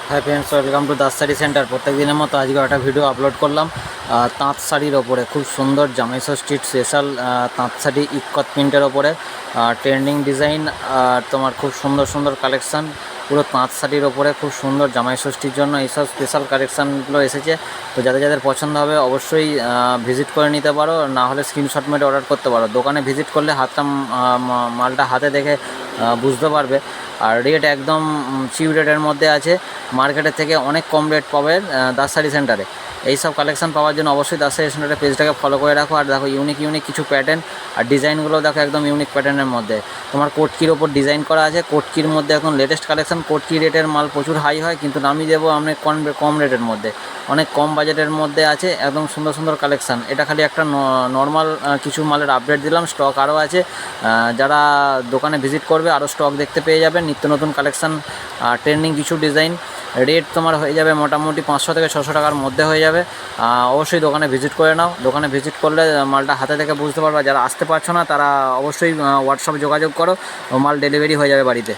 Hi friends, welcome to Das sari centre. প্রত্যেক দিনের মতো আজকে একটা ভিডিও আপলোড করলাম তাঁত শাড়ির ওপরে। খুব সুন্দর জামাই ষষ্ঠীর স্পেশাল তাঁত শাড়ি ইক্কত প্রিন্টের ওপরে ট্রেন্ডিং ডিজাইন আর তোমার খুব সুন্দর সুন্দর কালেকশান। পুরো তাঁত শাড়ির ওপরে খুব সুন্দর জামাই ষষ্ঠীর জন্য এইসব স্পেশাল কালেকশানগুলো এসেছে। তো যাদের যাদের পছন্দ হবে অবশ্যই ভিজিট করে নিতে পারো, না হলে স্ক্রিনশট মেরে অর্ডার করতে পারো। দোকানে ভিজিট করলে মালটা হাতে দেখে বুঝতে পারবে। আর রেট একদম চিপ রেটের মধ্যে আছে, মার্কেটের থেকে অনেক কম রেট পাবে দাস শাড়ি সেন্টারে। এই সব কালেকশন পাওয়ার জন্য অবশ্যই দাস শাড়ি সেন্টারের পেজটাকে ফলো করে রাখো। আর দেখো ইউনিক ইউনিক কিছু প্যাটার্ন আর ডিজাইনগুলো দেখো, একদম ইউনিক প্যাটার্নের মধ্যে। তোমার কোটকির ওপর ডিজাইন করা আছে, কোটকির মধ্যে এখন লেটেস্ট কালেকশন। কোটকি রেটের মাল প্রচুর হাই হয়, কিন্তু নামিয়ে দেবো অনেক কম রেটের মধ্যে, অনেক কম বাজেটের মধ্যে আছে একদম সুন্দর সুন্দর কালেকশান। এটা খালি একটা নর্মাল কিছু মালের আপডেট দিলাম, স্টক আরও আছে। যারা দোকানে ভিজিট করবে আরও স্টক দেখতে পেয়ে যাবেন, নিত্য নতুন কালেকশান, ট্রেন্ডিং কিছু ডিজাইন। রেট তোমার হয়ে যাবে মোটামুটি 500 থেকে 600 টাকার মধ্যে হয়ে যাবে। অবশ্যই দোকানে ভিজিট করে নাও। দোকানে ভিজিট করলে মালটা হাতে থেকে বুঝতে পারবে। যারা আসতে পারছো না তারা অবশ্যই হোয়াটসঅ্যাপে যোগাযোগ করো, মাল ডেলিভারি হয়ে যাবে বাড়িতে।